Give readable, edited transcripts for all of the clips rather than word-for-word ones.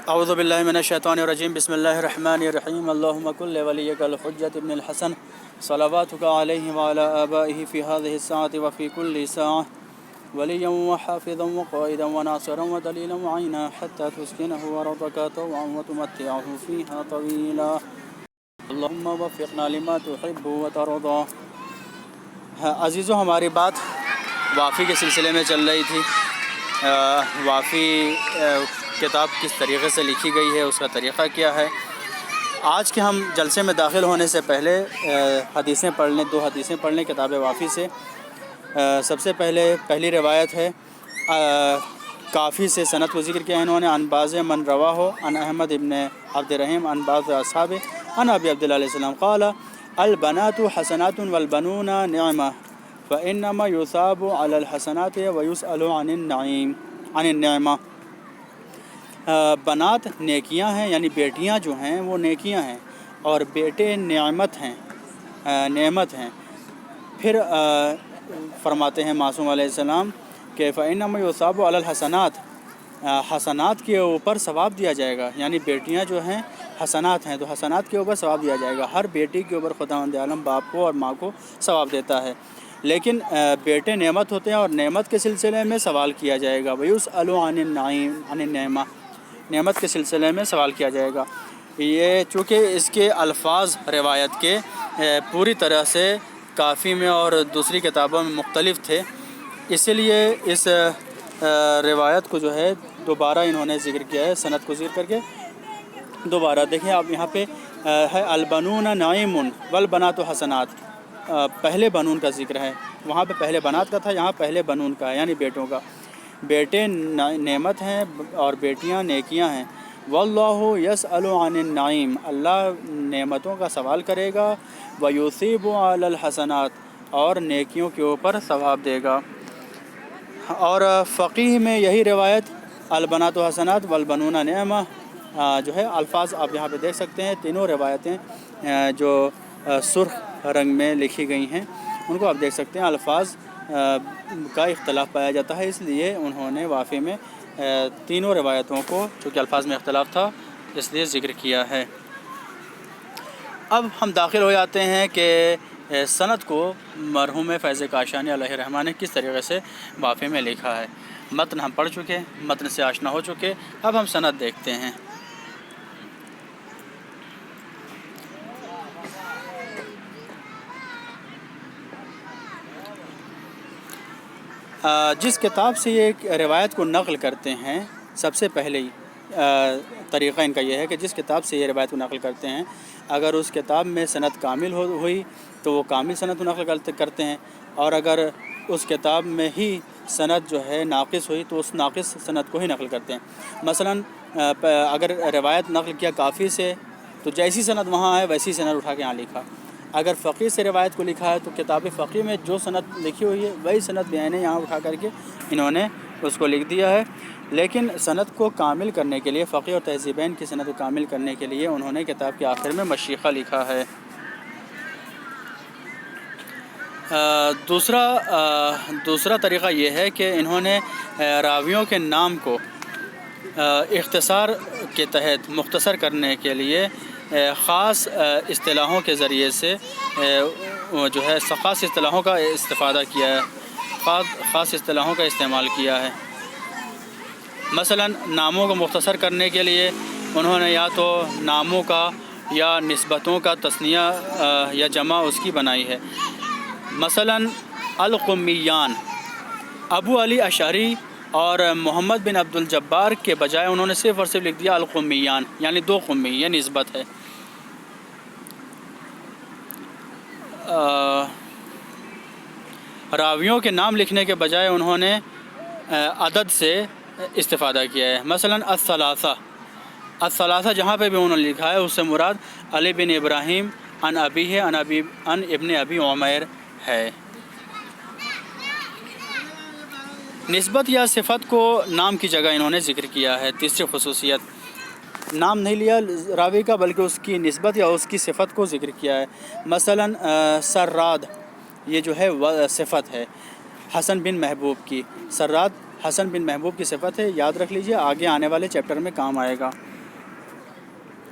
اعوذ باللہ من الشیطان الرجیم بسم اللہ الرحمن الرحیم اللہم کل ولیک الحجۃ ابن الحسن صلواتک علیہ وعلی آبائہ فی هذه الساعة وفی کل ساعة ولیا وحافظا وقائدا وناصرا ودلیلا وعینا حتی تسکنہ ورضک طوعا وتمتعہ فیہا طویلا اللہم وفقنا لما تحب وترضا۔ عزیزو، ہماری بات وافی کے سلسلے میں چل رہی تھی۔ وافی کتاب کس طریقے سے لکھی گئی ہے، اس کا طریقہ کیا ہے۔ آج کے ہم جلسے میں داخل ہونے سے پہلے دو حدیثیں پڑھ لیں کتاب وافی سے۔ سب سے پہلی روایت ہے کافی سے، سند کو ذکر کیا ہے انہوں نے، عن باز من رواہ عن احمد ابن عبد الرحیم عن بعض اصحاب عن ابی عبداللہ علیہ السلام قال البنات حسنات والبنون نعمہ فانما یثاب علی الحسنات ویسأل عن النعمہ۔ بنات نیکیاں ہیں، یعنی بیٹیاں جو ہیں وہ نیکیاں ہیں، اور بیٹے نعمت ہیں۔ پھر فرماتے ہیں معصوم علیہ السلام کہ فإنما یثاب علی الحسنات، حسنات کے اوپر ثواب دیا جائے گا، یعنی بیٹیاں جو ہیں حسنات ہیں تو حسنات کے اوپر ثواب دیا جائے گا۔ ہر بیٹی کے اوپر خداوند عالم باپ کو اور ماں کو ثواب دیتا ہے، لیکن بیٹے نعمت ہوتے ہیں اور نعمت کے سلسلے میں سوال کیا جائے گا۔ وَيُسْأَلُ عَنِ النِّعْمَةِ، نعمت کے سلسلے میں سوال کیا جائے گا۔ یہ چونکہ اس کے الفاظ روایت کے پوری طرح سے کافی میں اور دوسری کتابوں میں مختلف تھے، اسی لیے اس روایت کو جو ہے دوبارہ انہوں نے ذکر کیا ہے، سند کو ذکر کر کے دوبارہ دیکھیں آپ یہاں پہ ہے البنون نعیم والبنات حسنات، پہلے بنون کا ذکر ہے، وہاں پہ پہلے بنات کا تھا، یہاں پہلے بنون کا ہے، یعنی بیٹوں کا۔ بیٹے نعمت ہیں اور بیٹیاں نیکیاں ہیں۔ واللہ یسأل عن النعیم، اللہ نعمتوں کا سوال کرے گا، ویثیب علی الحسنات، اور نیکیوں کے اوپر ثواب دے گا۔ اور فقیہ میں یہی روایت البنات حسنات والبنون نعمہ جو ہے، الفاظ آپ یہاں پہ دیکھ سکتے ہیں، تینوں روایتیں جو سرخ رنگ میں لکھی گئی ہیں ان کو آپ دیکھ سکتے ہیں، الفاظ کا اختلاف پایا جاتا ہے، اس لیے انہوں نے وافی میں تینوں روایتوں کو، چونکہ الفاظ میں اختلاف تھا اس لیے ذکر کیا ہے۔ اب ہم داخل ہو جاتے ہیں کہ سند کو مرحوم فیض کاشانی علیہ رحمہ نے کس طریقے سے وافی میں لکھا ہے۔ متن ہم پڑھ چکے، متن سے آشنا ہو چکے، اب ہم سند دیکھتے ہیں۔ جس کتاب سے یہ روایت کو نقل کرتے ہیں، سب سے پہلے طریقہ ان کا یہ ہے کہ جس کتاب سے یہ روایت کو نقل کرتے ہیں، اگر اس کتاب میں سند کامل ہوئی تو وہ کامل سند کو نقل کرتے ہیں، اور اگر اس کتاب میں ہی سند جو ہے ناقص ہوئی تو اس ناقص سند کو ہی نقل کرتے ہیں۔ مثلا اگر روایت نقل کیا کافی سے تو جیسی سند وہاں ہے ویسی سند اٹھا کے یہاں لکھا۔ اگر فقیہ سے روایت کو لکھا ہے تو کتاب فقیہ میں جو سند لکھی ہوئی ہے وہی سند بعینہ یہاں اٹھا کر کے انہوں نے اس کو لکھ دیا ہے۔ لیکن سند کو کامل کرنے کے لیے، فقیہ اور تہذیبین کی سند کو کامل کرنے کے لیے انہوں نے کتاب کے آخر میں مشیخہ لکھا ہے۔ دوسرا طریقہ یہ ہے کہ انہوں نے راویوں کے نام کو اختصار کے تحت مختصر کرنے کے لیے خاص اصطلاحوں کے ذریعے سے جو ہے خاص اصطلاحوں کا استفادہ کیا ہے، خاص اصطلاحوں کا استعمال کیا ہے۔ مثلا ناموں کو مختصر کرنے کے لیے انہوں نے یا تو ناموں کا یا نسبتوں کا تثنیہ یا جمع اس کی بنائی ہے۔ مثلا القمیان، ابو علی اشعری اور محمد بن عبد الجبار کے بجائے انہوں نے صرف اور صرف لکھ دیا القمیان، یعنی دو قمی، یہ نسبت ہے۔ راویوں کے نام لکھنے کے بجائے انہوں نے عدد سے استفادہ کیا ہے۔ مثلا الثلاثہ جہاں پہ بھی انہوں نے لکھا ہے اس سے مراد علی بن ابراہیم عن ابیہ عن ابن ابی عمیر ہے۔ نسبت یا صفت کو نام کی جگہ انہوں نے ذکر کیا ہے۔ تیسری خصوصیت، نام نہیں لیا راوی کا بلکہ اس کی نسبت یا اس کی صفت کو ذکر کیا ہے۔ مثلا سراد، یہ جو ہے صفت ہے حسن بن محبوب کی، سراد حسن بن محبوب کی صفت ہے، یاد رکھ لیجئے، آگے آنے والے چیپٹر میں کام آئے گا۔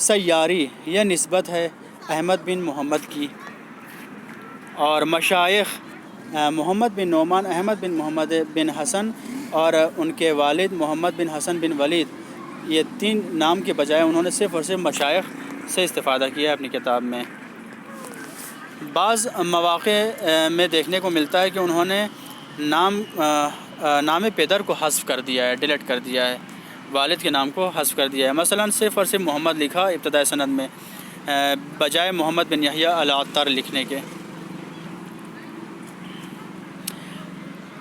سیاری یہ نسبت ہے احمد بن محمد کی، اور مشائخ محمد بن نعمان، احمد بن محمد بن حسن اور ان کے والد محمد بن حسن بن ولید، یہ 3 نام کے بجائے انہوں نے صرف اور صرف مشائخ سے استفادہ کیا ہے اپنی کتاب میں۔ بعض مواقع میں دیکھنے کو ملتا ہے کہ انہوں نے نام پدر کو حذف کر دیا ہے، ڈیلیٹ کر دیا ہے، والد کے نام کو حذف کر دیا ہے۔ مثلا صرف اور صرف محمد لکھا ابتدائی سند میں، بجائے محمد بن یحییٰ العطار لکھنے کے۔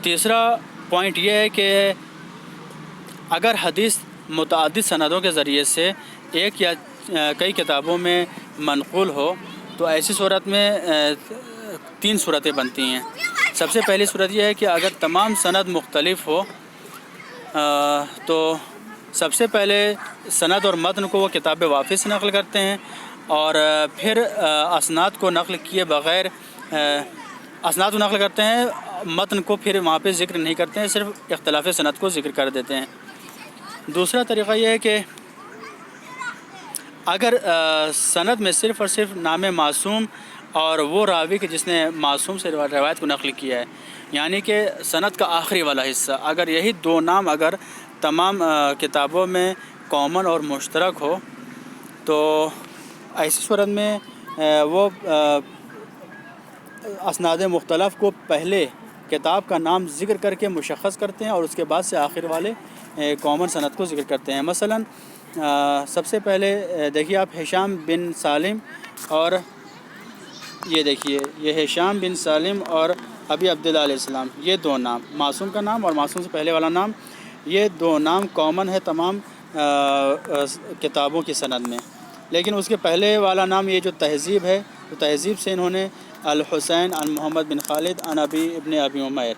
تیسرا پوائنٹ یہ ہے کہ اگر حدیث متعدد سندوں کے ذریعے سے ایک یا کئی کتابوں میں منقول ہو تو ایسی صورت میں 3 صورتیں بنتی ہیں۔ سب سے پہلی صورت یہ ہے کہ اگر تمام سند مختلف ہو تو سب سے پہلے سند اور متن کو وہ کتاب واپس نقل کرتے ہیں، اور پھر اسناد کو نقل کیے بغیر اسناد کو نقل کرتے ہیں، متن کو پھر وہاں پہ ذکر نہیں کرتے ہیں، صرف اختلاف سند کو ذکر کر دیتے ہیں۔ دوسرا طریقہ یہ ہے کہ اگر سند میں صرف اور صرف نام معصوم اور وہ راوی کہ جس نے معصوم سے روایت کو نقل کیا ہے، یعنی کہ سند کا آخری والا حصہ، اگر یہی 2 نام اگر تمام کتابوں میں کامن اور مشترک ہو تو ایسی صورت میں وہ اسناد مختلف کو پہلے کتاب کا نام ذکر کر کے مشخص کرتے ہیں اور اس کے بعد سے آخر والے کامن سند کو ذکر کرتے ہیں۔ مثلا سب سے پہلے دیکھیے آپ ہشام بن سالم، اور یہ دیکھیے یہ ہشام بن سالم اور ابی عبداللہ علیہ السلام، یہ 2 نام، معصوم کا نام اور معصوم سے پہلے والا نام، یہ 2 نام کامن ہے تمام کتابوں کی سند میں۔ لیکن اس کے پہلے والا نام یہ جو تہذیب ہے، تو تہذیب سے انہوں نے الحسین عن محمد بن خالد عن ابی ابن ابی عمیر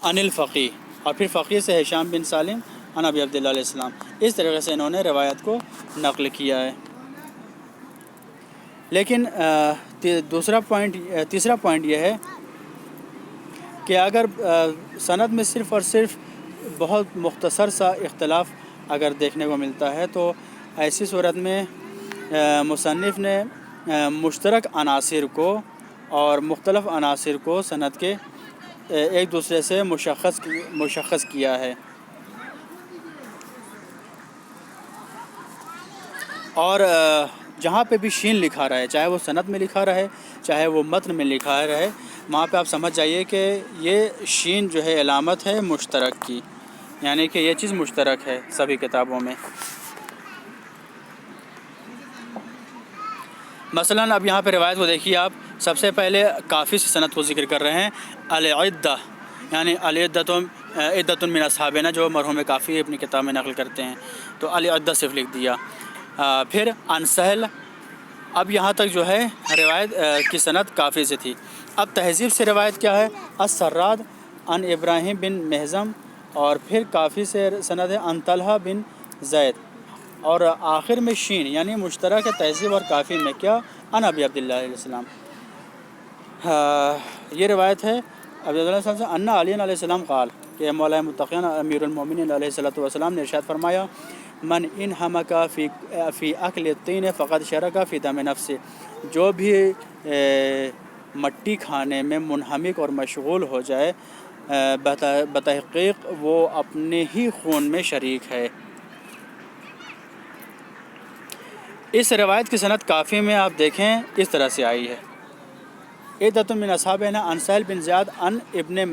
عن الفقی، اور پھر فقی سے ہشام بن سالم عن ابی عبداللہ علیہ السلام، اس طریقے سے انہوں نے روایت کو نقل کیا ہے۔ لیکن تیسرا پوائنٹ یہ ہے کہ اگر سند میں صرف اور صرف بہت مختصر سا اختلاف اگر دیکھنے کو ملتا ہے تو ایسی صورت میں مصنف نے مشترک عناصر کو اور مختلف عناصر کو سند کے ایک دوسرے سے مشخص کیا ہے، اور جہاں پہ بھی شین لکھا رہے، چاہے وہ سند میں لکھا رہے چاہے وہ متن میں لکھا رہے، وہاں پہ آپ سمجھ جائیے کہ یہ شین جو ہے علامت ہے مشترک کی، یعنی کہ یہ چیز مشترک ہے سبھی کتابوں میں۔ مثلا اب یہاں پہ روایت کو دیکھیے آپ، سب سے پہلے کافی سے سند کو ذکر کر رہے ہیں، العدہ یعنی عدۃ من اصحابنا، جو مرحوم کافی اپنی کتاب میں نقل کرتے ہیں، تو العدہ صرف لکھ دیا۔ پھر عن سہل، اب یہاں تک جو ہے روایت کی سند کافی سے تھی۔ اب تہذیب سے روایت کیا ہے، السراد عن ابراہیم بن محزم، اور پھر کافی سے سند ہے عن طلحہ بن زید، اور آخر میں شین یعنی مشترک ہے تہذیب اور کافی میں کیا، عن ابی عبداللہ علیہ السلام۔ یہ روایت ہے ابی عبداللہ علیہ السلام سے، ان علی علیہ السلام قال، کہ مولا متقین امیر المومنین علیہ السلام نے ارشاد فرمایا، من انہمک فی اکل الطین فقد شرک فی دم نفس، جو بھی مٹی کھانے میں منہمک اور مشغول ہو جائے بتحقیق وہ اپنے ہی خون میں شریک ہے۔ اس روایت کی سند کافی میں آپ دیکھیں اس طرح سے آئی ہے، عدۃ من اصحابنا عن سہل بن زیاد عن ابن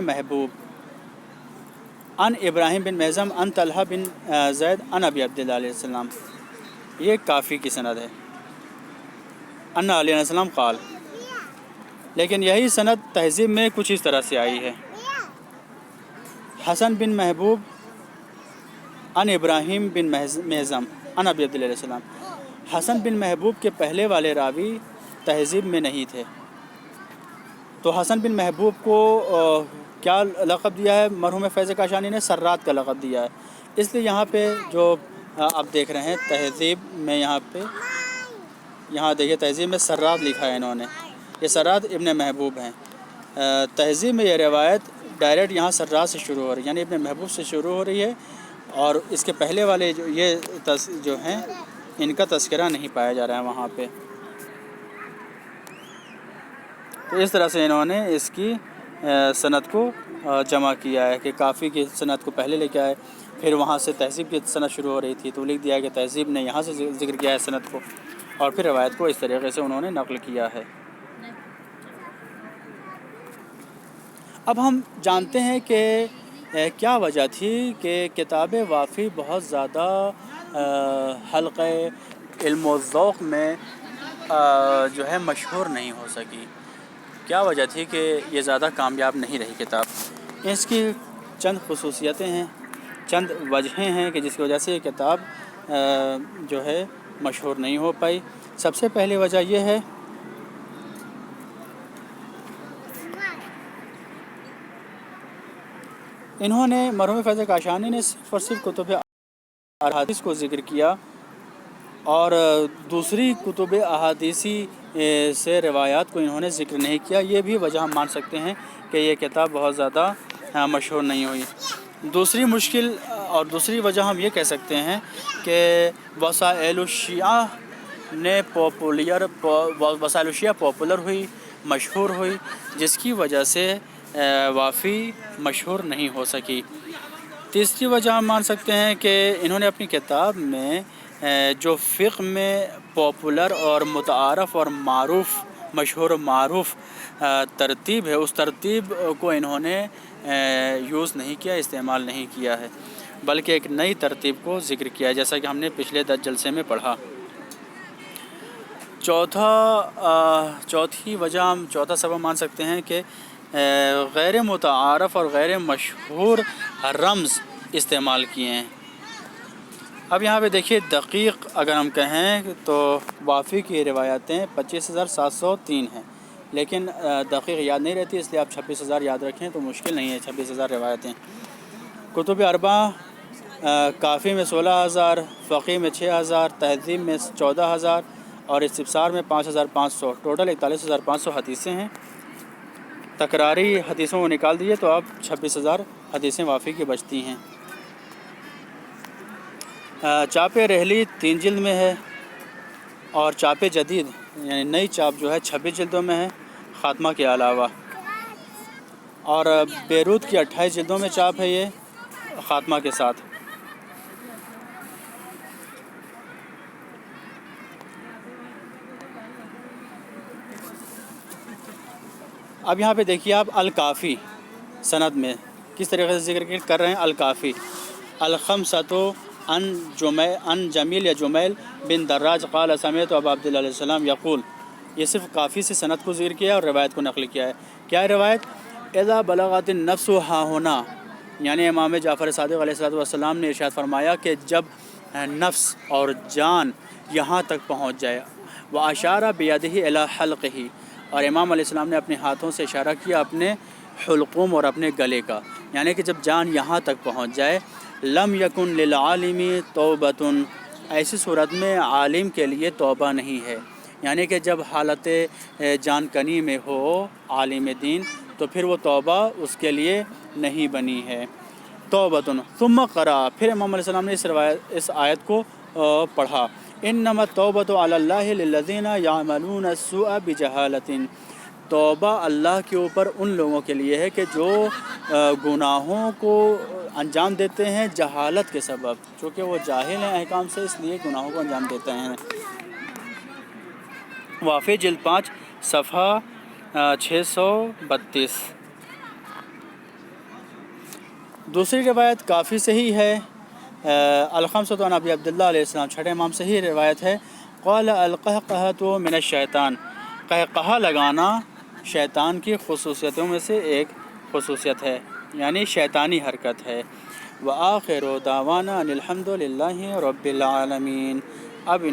محبوب عن ابراہیم بن محزم عن طلحہ بن زید عن ابی عبداللہ علیہ السلام، یہ کافی کی سند ہے، ان علیہ السلام قال۔ لیکن یہی سند تہذیب میں کچھ اس طرح سے آئی ہے، حسن بن محبوب عن ابراہیم بن محزم عن ابی عبداللہ علیہ السلام۔ حسن بن محبوب کے پہلے والے راوی تہذیب میں نہیں تھے، تو حسن بن محبوب کو کیا لقب دیا ہے مرحوم فیض کاشانی نے، سرات کا لقب دیا ہے۔ اس لیے یہاں پہ جو آپ دیکھ رہے ہیں تہذیب میں، یہاں دیکھیے تہذیب میں سرات لکھا ہے انہوں نے، یہ سرات ابن محبوب ہیں۔ تہذیب میں یہ روایت ڈائریکٹ یہاں سرات سے شروع ہو رہی ہے، یعنی ابن محبوب سے شروع ہو رہی ہے، اور اس کے پہلے والے جو ہیں ان کا تذکرہ نہیں پایا جا رہا ہے وہاں پہ۔ تو اس طرح سے انہوں نے اس کی سند کو جمع کیا ہے کہ کافی کی سند کو پہلے لے کے آئے، پھر وہاں سے تہذیب کی سند شروع ہو رہی تھی تو لکھ دیا کہ تہذیب نے یہاں سے ذکر کیا ہے سند کو، اور پھر روایت کو اس طریقے سے انہوں نے نقل کیا ہے۔ اب ہم جانتے ہیں کہ کیا وجہ تھی کہ کتاب وافی بہت زیادہ حلقہ علم و ذوق میں جو ہے مشہور نہیں ہو سکی۔ کیا وجہ تھی کہ یہ زیادہ کامیاب نہیں رہی کتاب؟ اس کی چند خصوصیتیں ہیں، چند وجہیں ہیں کہ جس کی وجہ سے یہ کتاب جو ہے مشہور نہیں ہو پائی۔ سب سے پہلی وجہ یہ ہے انہوں نے مرحوم فیض کاشانی نے صرف اور صرف کتب احادیث کو ذکر کیا اور دوسری کتب احادیثی سے روایات کو انہوں نے ذکر نہیں کیا۔ یہ بھی وجہ ہم مان سکتے ہیں کہ یہ کتاب بہت زیادہ مشہور نہیں ہوئی۔ دوسری مشکل اور دوسری وجہ ہم یہ کہہ سکتے ہیں کہ وسائل الشیعہ پاپولر ہوئی، مشہور ہوئی، جس کی وجہ سے وافی مشہور نہیں ہو سکی۔ تیسری وجہ ہم مان سکتے ہیں کہ انہوں نے اپنی کتاب میں جو فقہ میں پاپولر اور متعارف اور معروف، مشہور و معروف ترتیب ہے، اس ترتیب کو انہوں نے یوز نہیں کیا، استعمال نہیں کیا ہے، بلکہ ایک نئی ترتیب کو ذکر کیا، جیسا کہ ہم نے پچھلے 10 جلسے میں پڑھا۔ چوتھا سبب مان سکتے ہیں کہ غیر متعارف اور غیر مشہور رمز استعمال کیے ہیں۔ اب یہاں پہ دیکھیے دقیق اگر ہم کہیں تو وافی کی روایتیں 25,703 ہیں، لیکن دقیق یاد نہیں رہتی، اس لیے آپ 26,000 یاد رکھیں تو مشکل نہیں ہے 26,000 روایتیں۔ کتب اربعہ کافی میں 16,000، فقی میں 6,000، تہذیب میں 14,000 اور استبصار میں 5,500، ٹوٹل 41,500 حدیثیں ہیں۔ تکراری حدیثوں کو نکال دیجیے تو اب 26,000 حدیثیں وافی کی بچتی ہیں۔ چاپ رحلی 3 جلد میں ہے اور چاپ جدید یعنی نئی چاپ جو ہے 26 جلدوں میں ہے خاتمہ کے علاوہ، اور بیروت کی 28 جلدوں میں چاپ ہے یہ خاتمہ کے ساتھ۔ اب یہاں پہ دیکھیے آپ الکافی سند میں کس طریقے سے ذکر کر رہے ہیں۔ الکافی الخمسۃ ان جمیل یا جمیل بن دراج قال سمعت ابا عبداللہ علیہ السلام یقول، یہ صرف کافی سے سند کو ذکر کیا اور روایت کو نقل کیا ہے۔ کیا ہے روایت؟ اذا بلغت النفس ها هنا، یعنی امام جعفر صادق علیہ السلام نے ارشاد فرمایا کہ جب نفس اور جان یہاں تک پہنچ جائے، واشار بیدہ الی حلقہ، اور امام علیہ السلام نے اپنے ہاتھوں سے اشارہ کیا اپنے حلقوم اور اپنے گلے کا، یعنی کہ جب جان یہاں تک پہنچ جائے، لم یکن للعالم توبۃ، ایسی صورت میں عالم کے لیے توبہ نہیں ہے، یعنی کہ جب حالت جان کنی میں ہو عالم دین تو پھر وہ توبہ اس کے لیے نہیں بنی ہے۔ توبۃ ثم قرأ، پھر امام علیہ السلام نے اس آیت کو پڑھا، انما التوبۃ علی اللہ للذین یعملون السوء بجہالۃ، توبہ اللہ کے اوپر ان لوگوں کے لیے ہے کہ جو گناہوں کو انجام دیتے ہیں جہالت کے سبب، چونکہ وہ جاہل ہیں احکام سے اس لیے گناہوں کو انجام دیتے ہیں۔ وافی جلد 5 صفحہ 632۔ دوسری روایت کافی سے ہی ہے، الخمسۃ عن ابی عبداللہ علیہ السلام، چھٹے امام سے ہی روایت ہے، قال القہقہۃ من الشیطان، قہقہہ لگانا شیطان کی خصوصیتوں میں سے ایک خصوصیت ہے، یعنی شیطانی حرکت ہے۔ وآخر دعوانا ان الحمد للہ رب العالمین۔ اب